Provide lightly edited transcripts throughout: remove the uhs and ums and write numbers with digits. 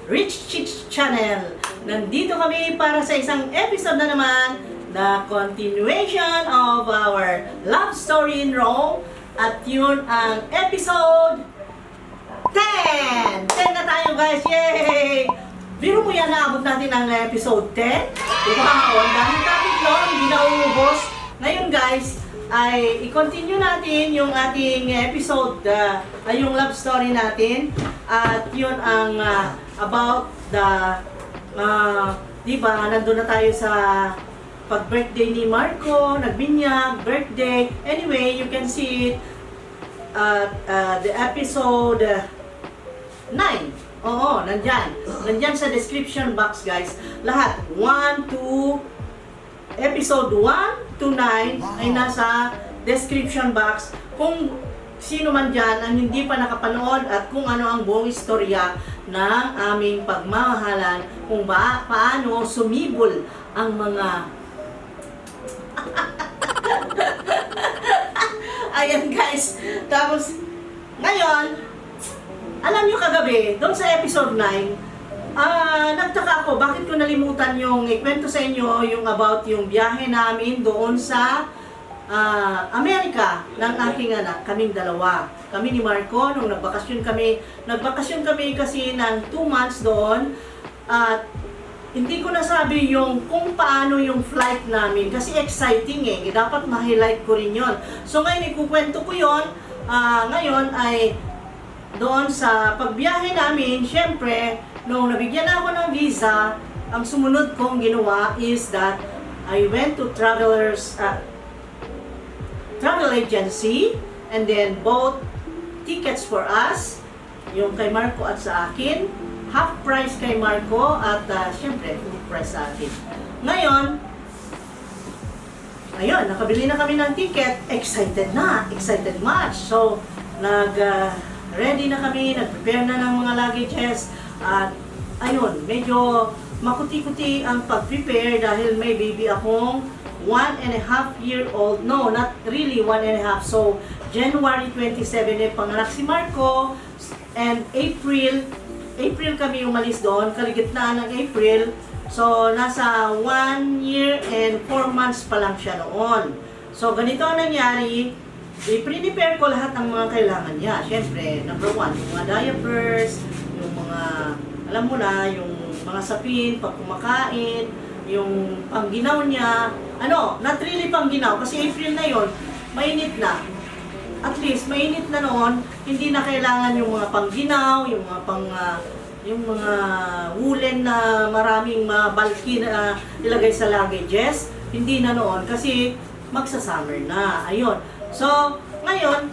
Rich Chicks Channel. Nandito kami para sa isang episode na naman na continuation of our love story in Rome. At yun ang episode 10! 10 na tayo guys! Yay! Biro mo yan, naabot natin ang episode 10. Wow! Ang daming topic no? Hindi na uubos. Ngayon guys, ay i-continue natin yung ating episode, yung love story natin. At yun ang about the, diba, nandun na tayo sa pag-birthday ni Marco, nagbinyag, birthday. Anyway, you can see it at the episode 9. Oo, nandyan. Nandyan sa description box, guys. Lahat. 1 to episode 1 to 9 ay nasa description box. Kung sino man dyan ang hindi pa nakapanood at kung ano ang buong istorya ng aming pagmamahalan, kung paano sumibol ang mga ayan guys. Tapos ngayon, alam nyo kagabi, doon sa episode 9, nagtaka ako, bakit ko nalimutan yung ikwento sa inyo yung about yung biyahe namin doon sa Amerika ng aking anak, kaming dalawa. Kami ni Marco, nung nagbakasyon kami kasi ng 2 months doon. At hindi ko nasabi yung kung paano yung flight namin kasi exciting eh. Dapat ma-highlight ko rin yun. So ngayon ikukwento ko yun. Ngayon ay doon sa pagbiyahe namin, syempre, nung nabigyan ako ng visa, ang sumunod kong ginawa is that I went to travel agency and then bought tickets for us, yung kay Marco at sa akin, half price kay Marco at syempre full price sa akin. Ngayon, ayun, nakabili na kami ng ticket, excited much. So, ready na kami, nag-prepare na ng mga luggages at ayun, medyo makuti-kuti ang pag-prepare dahil may baby akong 1.5-year-old. No, not really 1.5. So, January 27 eh, panganak si Marco and April kami umalis doon, kaligitnaan ng April. So, nasa 1 year and 4 months pa lang siya noon. So, ganito ang nangyari. I-prepare ko lahat ng mga kailangan niya. Siyempre, number 1, yung mga diapers, yung mga, alam mo na, yung mga sapin, pag kumakain, yung pangginaw niya. Not really pangginaw, kasi April na yon, mainit na. At least, mainit na noon, hindi na kailangan yung mga pangginaw, yung mga woolen na maraming bulky na ilagay sa luggages. Hindi na noon, kasi magsa-summer na. Ayun. So, ngayon,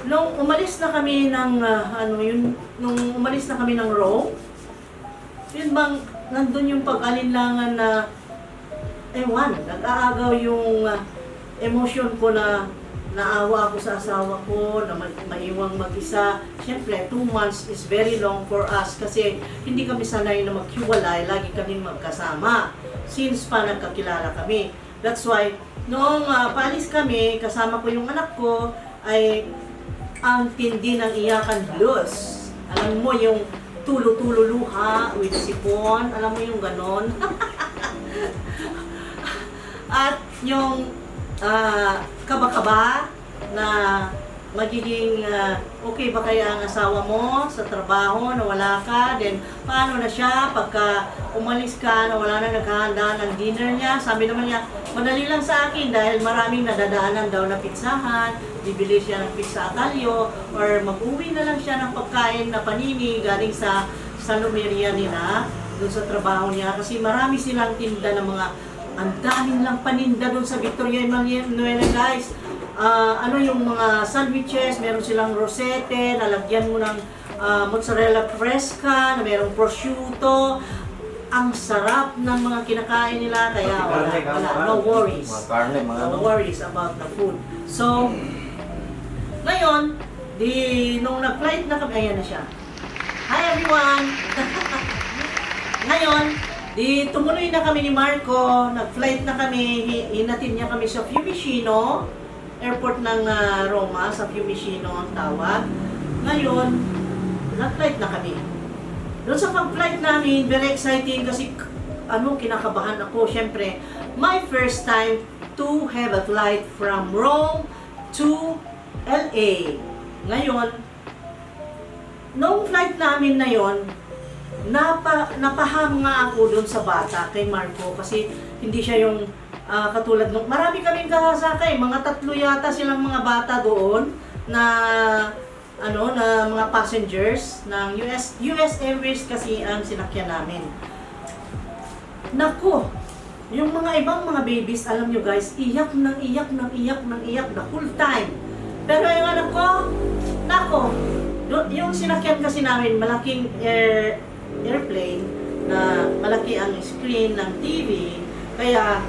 nung umalis na kami ng, Rome, yun bang, nandun yung pag-alinlangan na, nag-aagaw yung emotion ko na naawa ako sa asawa ko, na maiwang mag-isa. Siyempre, 2 months is very long for us kasi hindi kami sanay na maghiwalay, lagi kaming magkasama. Since pa nagkakilala kami. That's why, noong paalis kami, kasama ko yung anak ko, ay ang tindi ng iyakan blues. Alam mo yung tulo-tulo luha with sipon, alam mo yung ganon. At yung kaba-kaba na magiging okay ba kaya ang asawa mo sa trabaho na wala ka, then paano na siya pagka umalis ka na wala na naghahanda ng dinner niya. Sabi naman niya, madali lang sa akin dahil maraming nadadaanan daw na pizzahan, bibili siya ng pizza atalyo or mag-uwi na lang siya ng pagkain na panini galing sa salumeria nila doon sa trabaho niya kasi marami silang tinda ng mga, ang daming lang paninda doon sa Victoria Emanuela guys. Yung mga sandwiches, meron silang rosette, nalagyan mo ng mozzarella fresca, na merong prosciutto. Ang sarap ng mga kinakain nila, kaya wala, no worries. No worries about the food. So, ngayon, nung nag-flight na kami, ayan na siya. Hi everyone! Ngayon, tumuloy na kami ni Marco, nag-flight na kami, hinatid niya kami sa Fiumicino, airport ng Roma, sa Fiumicino ang tawag. Ngayon, nag-flight na kami. Doon sa pag-flight namin, very exciting kasi kinakabahan ako. Syempre, my first time to have a flight from Rome to LA. Ngayon, noong flight namin na yon, napaham nga ako doon sa bata kay Marco kasi hindi siya yung katulad nung marami kaming kasakay, mga 3 yata silang mga bata doon na na mga passengers ng US Airways kasi ang sinakyan namin. Nako, yung mga ibang mga babies, alam nyo guys, iyak the whole time. Pero yung anak ko, nako, yung sinakyan kasi namin, malaking airplane na malaki ang screen ng TV, kaya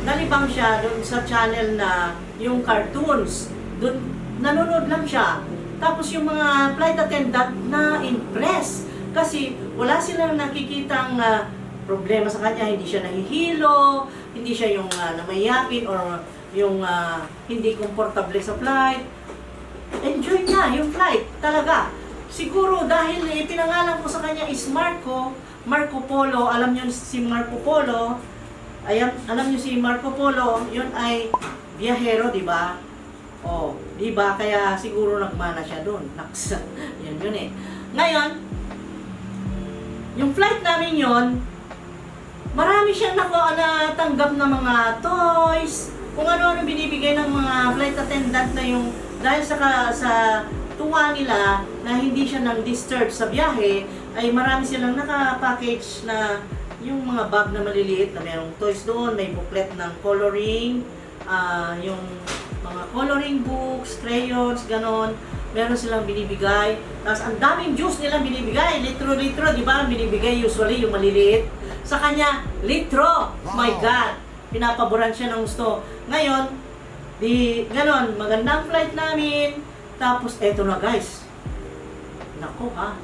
nalibang siya doon sa channel na yung cartoons. Doon nanonood lang siya. Tapos yung mga flight attendant na impress kasi wala silang nakikitang problema sa kanya, hindi siya nahihilo, hindi siya yung namayapin or yung hindi komportable sa flight. Enjoy niya yung flight, talaga. Siguro dahil pinangalan ko sa kanya is Marco Polo. Alam niyo si Marco Polo, alam niyo si Marco Polo, yun ay biyahero, di ba? Oh, di ba? Kaya siguro nagmana siya doon. Naksa. Yun eh. Ngayon, yung flight namin yon, marami siyang natanggap na mga toys, kung ano-ano binibigay ng mga flight attendant na yung dahil sa tuwa nila na hindi siya nang disturb sa biyahe, ay marami silang naka-package na yung mga bag na maliliit na mayroong toys doon, may booklet ng coloring, yung mga coloring books, crayons, ganon. Meron silang binibigay. Tapos ang daming juice nilang binibigay. Litro, di ba? Binibigay usually yung maliliit. Sa kanya, litro. My God. Pinapaboran siya ng gusto. Ngayon, ganon, magandang flight namin. Tapos, eto na guys. Nako ha.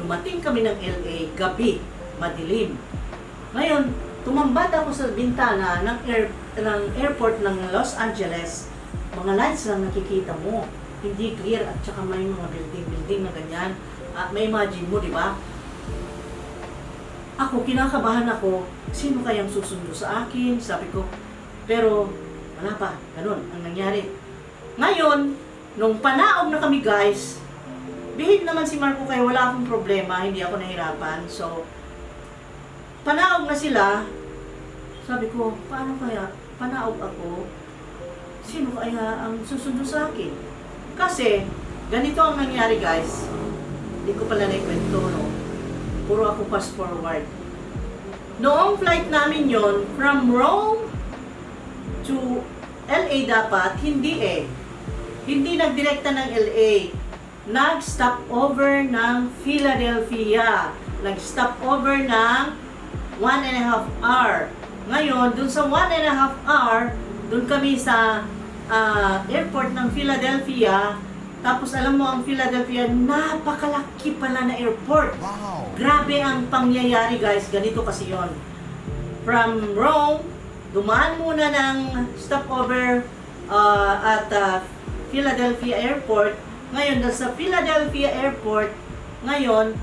Dumating kami ng LA, gabi, madilim. Ngayon, tumambad ako sa bintana ng airport ng Los Angeles. Mga lights lang nakikita mo, hindi clear at saka may mga building na ganyan. May imagine mo, di ba? Ako, kinakabahan ako, sino kayang susundo sa akin? Sabi ko, pero wala pa, ganun ang nangyari. Ngayon, nung panaog na kami guys, bihid naman si Marco kaya wala akong problema, hindi ako nahirapan. So, panaog na sila, sabi ko, paano kaya panaog ako? Sino kaya ang susundo sa akin? Kasi, ganito ang nangyari guys. Hindi ko pala naikwento, no? Puro ako fast forward. Noong flight namin yon from Rome to LA dapat, hindi eh. Hindi nagdirekta ng LA. Nag-stop over ng Philadelphia. Nag-stop over ng 1.5 hour. Ngayon, dun sa 1.5 hour, dun kami sa airport ng Philadelphia. Tapos alam mo, ang Philadelphia, napakalaki pala na airport. Wow. Grabe ang pangyayari guys, ganito kasi yon. From Rome, dumaan muna ng stopover at Philadelphia Airport. Ngayon, sa Philadelphia Airport, ngayon,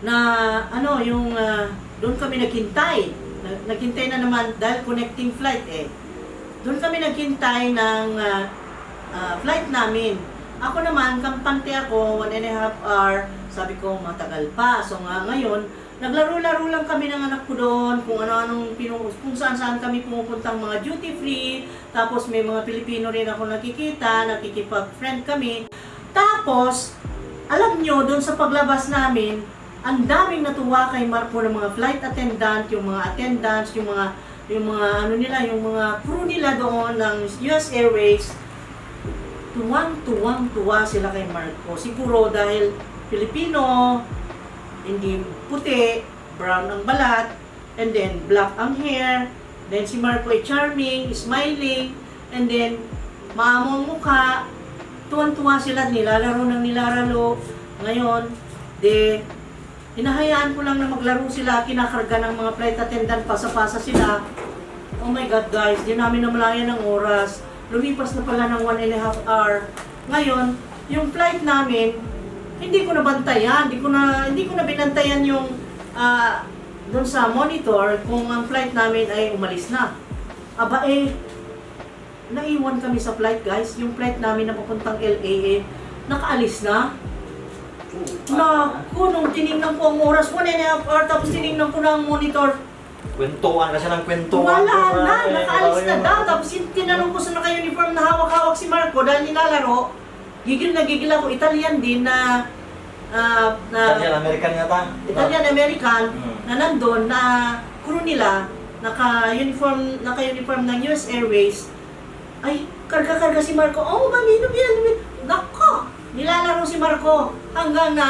na doon kami naghintay. Naghintay na naman dahil connecting flight eh. Doon kami naghintay ng flight namin. Ako naman, kampante ako, 1.5 hour. Sabi ko, matagal pa. So ngayon, naglaro-laro lang kami ng anak ko doon, kung kung saan-saan kami pumupuntang mga duty free. Tapos may mga Pilipino rin ako nakikita, nakikipag-friend kami. Tapos, alam nyo, doon sa paglabas namin, ang daming natuwa kay Marco ng mga flight attendant, yung mga attendants, yung mga mga crew nila doon ng US Airways. Tuwang-tuwa sila kay Marco. Siguro dahil Filipino, hindi puti, brown ang balat, and then black ang hair, then si Marco ay charming, smiling, and then maamo ang mukha. Tuwang-tuwa sila, nilalaro ng nilalaro. Ngayon, hinahayaan ko lang na maglaro sila, kinakarga ng mga flight attendant, pasa-pasa sila. Oh my God guys, di namin namalayan ng oras. Lumipas na pala ng 1.5 hour. Ngayon, yung flight namin, hindi ko nabantayan, hindi ko na binantayan yung doon sa monitor kung ang flight namin ay umalis na. Aba naiwan kami sa flight guys, yung flight namin na papuntang LA nakaalis na. Naku, nung tinignan ko ang oras, 1.5 hour, tapos tinignan ko na ang monitor. Kwentuhan kasi ng kwentuhan. Wala na, nakaalis na daw. Tapos tinanong ko sa naka-uniform na hawak-hawak si Marco dahil nilalaro. Gigil na gigil ako, Italian din na Italian-American yata. Italian-American na nandun na crew nila, naka-uniform ng US Airways. Ay, karga-karga si Marco. Oh, mamino yan. Nako! Nilalaro si Marco hanggang na,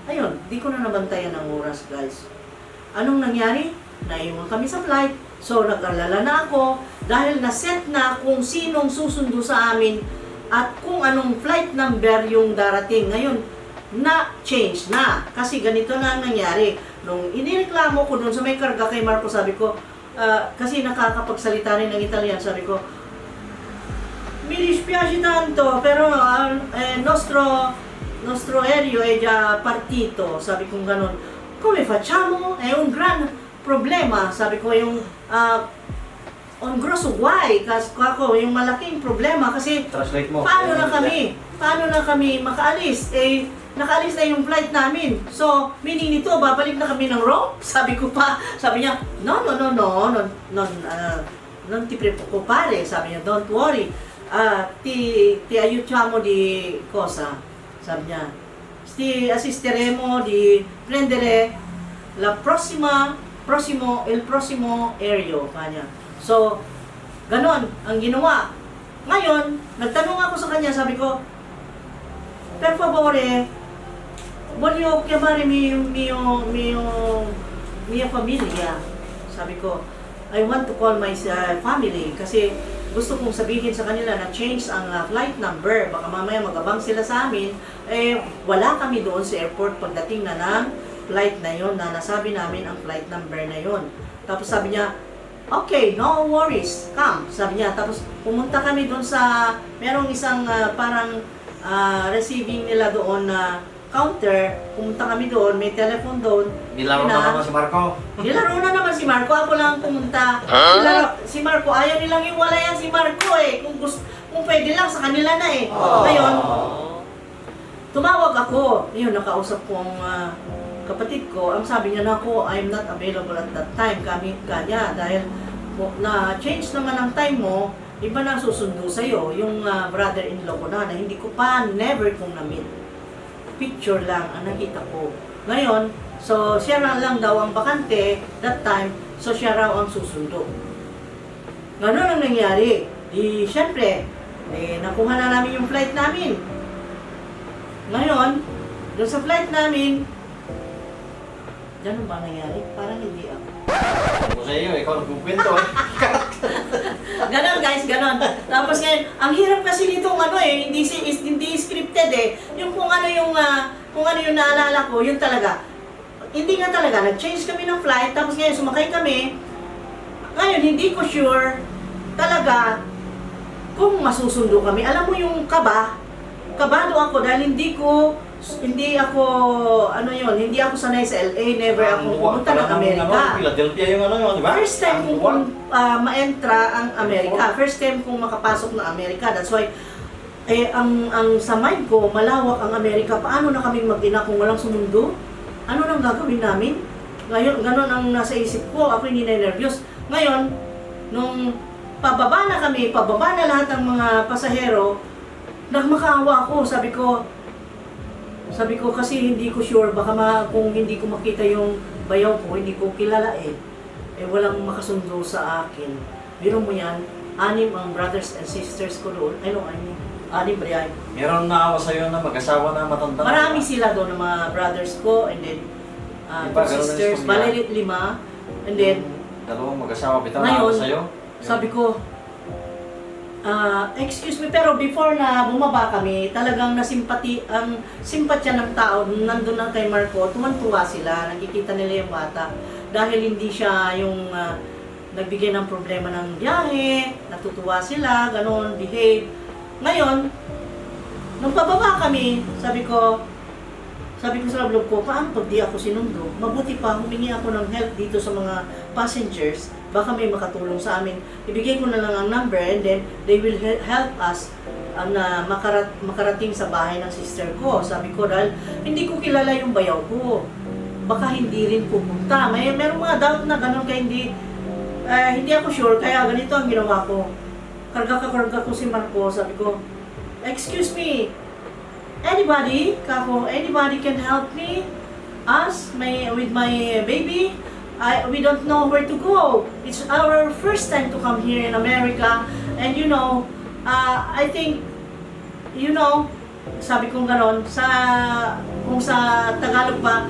ayun, di ko na nabantayan ang oras, guys. Anong nangyari? Naiwan kami sa flight. So, nag-alala na ako dahil na-set na kung sinong susundo sa amin at kung anong flight number yung darating. Ngayon, na-change na. Kasi ganito na ang nangyari. Nung inireklamo ko dun sa may karga kay Marco, sabi ko, kasi nakakapagsalita rin ng Italian, sabi ko, mi dispiace tanto, pero nostro aereo è già partito. Sabi kong ganun. Come facciamo? È un gran problema. Sabi ko yung on grosso guai. Kasi ako, yung malaking problema. Kasi Translate mo. paano na kami makaalis? Nakaalis na yung flight namin. So, meaning nito, babalik na kami ng Rome? Sabi ko pa. Sabi niya, no, non ti preoccupare. Sabi niya, don't worry. Ti aiutiamo di cosa? Sabi niya, ti assisteremo di prendere il prossimo aereo. Kanya. So, ganon ang ginawa. Ngayon, nagtanong ako sa kanya, sabi ko, per favore, voglio chiamare mia famiglia. Sabi ko, I want to call my family kasi gusto kong sabihin sa kanila na change ang flight number. Baka mamaya magabang sila sa amin. Wala kami doon sa airport pagdating na ng flight na yon na nasabi namin ang flight number na yon. Tapos sabi niya, okay, no worries, come. Sabi niya, tapos pumunta kami doon sa, merong isang parang receiving nila doon na counter. Pumunta kami doon, may telephone doon. Nilaro na naman si Marco. Nilaro na naman si Marco, ako lang pumunta. Si Marco, ayaw nilang iwalayan si Marco kung pwede lang, sa kanila na Ngayon, tumawag ako. Yun, nakausap ko ang kapatid ko. Ang sabi niya na ako, I'm not available at that time. Kanya, dahil na-change naman ang time mo, iba na susundo sa'yo. Yung brother-in-law ko na hindi ko pa, never kong na-meet. Picture lang ang nakita ko. Ngayon, so siya lang daw ang bakante that time, so siya raw ang susundo. Ganun ang nangyari. Di, syempre, nakuha na namin yung flight namin. Ngayon, doon sa flight namin, ganun ba nangyari? Parang hindi ako. Ako sa iyo, ikaw nagkukwento Ganon guys, ganon. Tapos ngayon, ang hirap kasi nitong hindi scripted Yung kung ano yung naalala ko, yun talaga. Hindi nga talaga, nag-change kami ng flight, tapos ngayon sumakay kami. Ngayon, hindi ko sure talaga kung masusundo kami. Alam mo yung kabado ako dahil hindi ako sanay sa LA, never ako pumunta ng Amerika. Philadelphia yung di ba? First time kong ma-entra ang Amerika. First time kong makapasok ng Amerika. That's why, ang sa mind ko, malawak ang Amerika. Paano na kaming mag-ina kung walang sumundo? Ano nang gagawin namin? Ngayon, ganun ang nasa isip ko. Ako hindi na-nervyos. Ngayon, nung pababa na lahat ng mga pasahero, nagmakaawa ako. Sabi ko kasi hindi ko sure, baka kung hindi ko makita yung bayaw ko, hindi ko kilala walang makasundo sa akin. Biro mo yan, 6 ang brothers and sisters ko doon. 6 ba yan? Meron naawa sa'yo na mag-asawa na matanda. Marami sila doon, ng mga brothers ko, and then sisters, balilit 5, and then dalawang mag-asawa, bitaw ngayon, naawa sa'yo. Sabi ko, excuse me, pero before na bumaba kami, talagang ang simpatya ng tao, nandun lang kay Marco, tuwan-tuwa sila, nakikita nila yung bata. Dahil hindi siya yung nagbigay ng problema ng biyahe, natutuwa sila, ganon, behave. Ngayon, nung pababa kami, sabi ko, Sabi ko sa loob ko, paano pag di ako sinundo? Mabuti pa, humingi ako ng help dito sa mga passengers. Baka may makatulong sa amin. Ibigay ko na lang ang number and then they will help us na makarating sa bahay ng sister ko. Sabi ko dahil hindi ko kilala yung bayaw ko. Baka hindi rin pupunta. Merong mga doubt na ganun kaya hindi ako sure. Kaya ganito ang ginawa ko. Karga ko si Marco. Sabi ko, excuse me, anybody can help me? With my baby? We don't know where to go. It's our first time to come here in America. And I think, sabi kong ganon, kung sa Tagalog pa,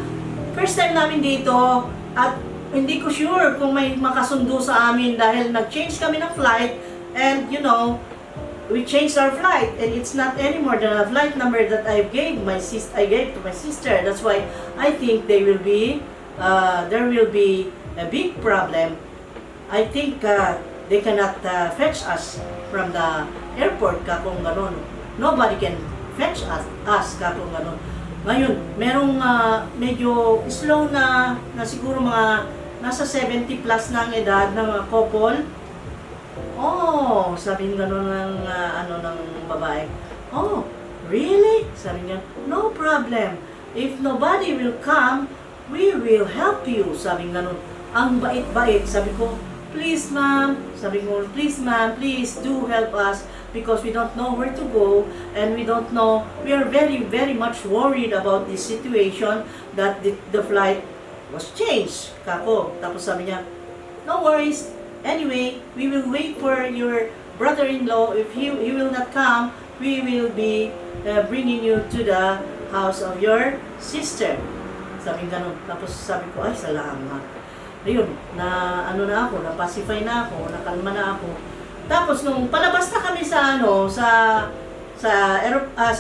first time namin dito at hindi ko sure kung may makasundo sa amin dahil nag-change kami ng flight and we changed our flight and it's not anymore the flight number that I gave to my sister. That's why I think there will be a big problem. I think they cannot fetch us from the airport kung ganon. Nobody can fetch us kung ganon. Ngayon, merong medyo slow na siguro mga nasa 70 plus na ang edad ng mga couple. Oh, sabi ng gano'n ng babae. Oh, really? Sabi niya, no problem. If nobody will come, we will help you. Sabi ng gano'n. Ang bait-bait. Sabi ko, please ma'am. Sabi ko, please ma'am, please do help us because we don't know where to go and we don't know. We are very, very much worried about this situation that the flight was changed. Kako. Tapos sabi niya, no worries. Anyway, we will wait for your brother-in-law. If he will not come, we will be bringing you to the house of your sister. Sabi ganun. Tapos sabi ko, ay, salamat. Ayun, na-pacify na ako, nakalma na ako. Tapos nung palabas na kami sa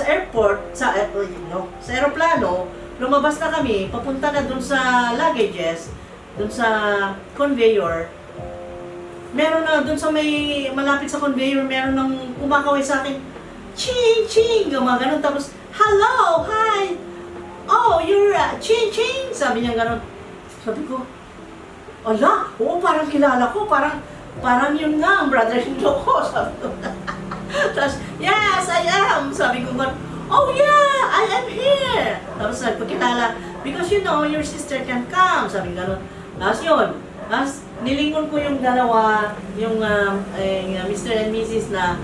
airport, sa aeroplano, lumabas na kami, papunta na dun sa luggages, dun sa conveyor. Meron na dun sa may malapit sa conveyor, meron nang kumakaway sa akin, ching, ching, gumagano. Tapos, hello, hi, oh, you're ching, ching, sabi niya gano'n. Sabi ko, ala, oo, parang kilala ko, parang yun nga, ang brother-in-law ko, sabi ko. Tapos, yes, I am, sabi ko gano'n. Oh yeah, I am here. Tapos nagpakilala, because your sister can come, sabi gano'n. Tapos yun, tapos nilingon ko yung dalawa, yung Mr. and Mrs. na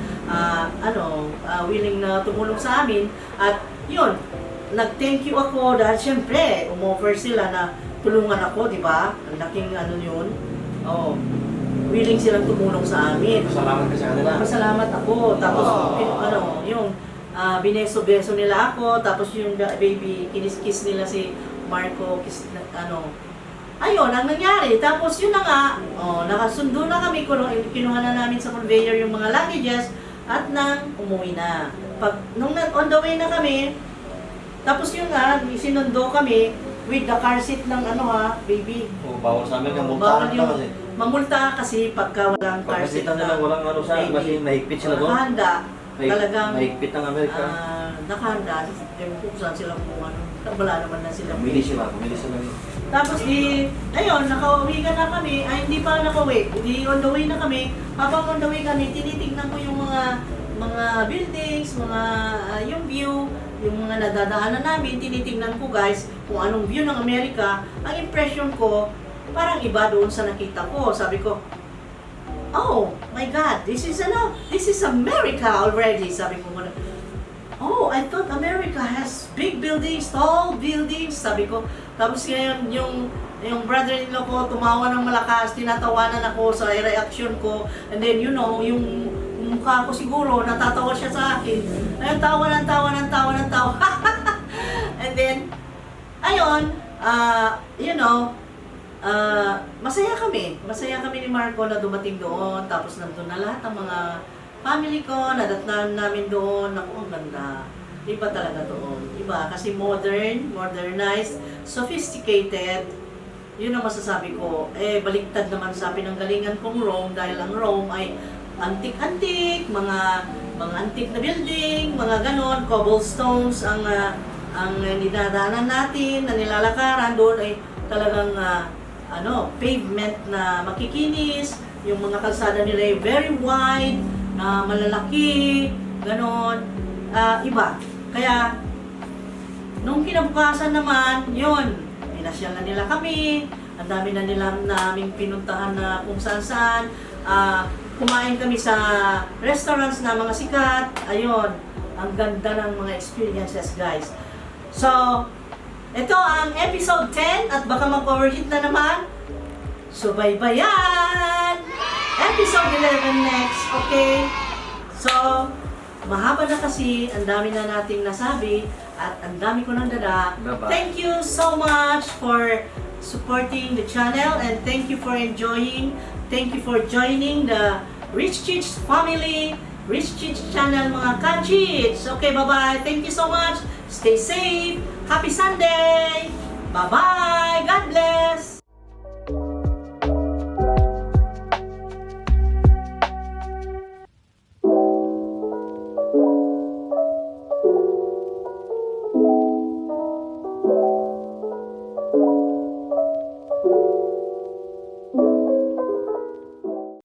willing na tumulong sa amin. At yun, nag-thank you ako dahil syempre, umoffer sila na tulungan ako, di ba? Ang laking yun. Oh, willing silang tumulong sa amin. Salamat ka sa kanila. Pasalamat ako. Tapos, yung bineso-beso nila ako. Tapos yung baby, kinis-kiss nila si Marco, ayun, ang nangyari. Tapos yun na nga, nakasundo na kami, kinuha na namin sa conveyor yung mga luggages at nang umuwi na. Nung on the way na kami, tapos yun nga, sinundo kami with the car seat ng baby. Oh, bawal sa amin yung Bawal multahan yung kasi. Mamulta kasi pagka walang car Pag seat nakita nila walang sa baby. kasi mahigpit sila doon. Nakahanda. Talagang Mahigpit ng Amerika. nakahanda. Ewan ko kung saan sila kung wala naman na sila. Pumili sila. Tapos ayun, nakauwi na kami. Ay, hindi pa nakauwi. Hindi on the way na kami. Habang on the way kami, tinitingnan ko yung mga buildings, yung view, yung mga nadadaanan namin, tinitingnan ko guys kung anong view ng Amerika. Ang impression ko, parang iba doon sa nakita ko. Sabi ko, oh my God, this is America already. Sabi ko, oh, I thought America has big buildings, tall buildings. Sabi ko, tapos ngayon yung brother-in-law ko tumawa ng malakas, tinatawanan ako sa reaction ko. And then yung mukha ko siguro, natatawa siya sa akin. Ayun, tawa. And then, ayun, masaya kami. Masaya kami ni Marco na dumating doon. Tapos nandun na lahat ng mga family ko, nadatnan namin doon. Naku, ang ganda. Iba talaga doon. Iba, kasi modernized, sophisticated. Yun ang masasabi ko. Baliktad naman sa pinanggalingan kong Rome dahil ang Rome ay antik-antik, mga antik na building, mga ganon, cobblestones ang ang dinadaanan natin, na nilalakaran doon ay talagang pavement na makikinis, yung mga kalsada nila ay very wide, na malalaki, ganon, iba. Kaya, nung kinabukasan naman, yun, pinasyal na nila kami, ang dami na naming pinuntahan na kung saan-saan, kumain kami sa restaurants na mga sikat, ayun, ang ganda ng mga experiences, guys. So, ito ang episode 10 at baka mag-overheat na naman. Subaybayan! Episode 11 next, okay? So, mahaba na kasi, ang dami na nating nasabi at ang dami ko nang dada. Bye-bye. Thank you so much for supporting the channel and thank you for enjoying. Thank you for joining the Rich Chich family, Rich Chich channel mga ka-chich. Okay, bye-bye. Thank you so much. Stay safe. Happy Sunday. Bye-bye. God bless.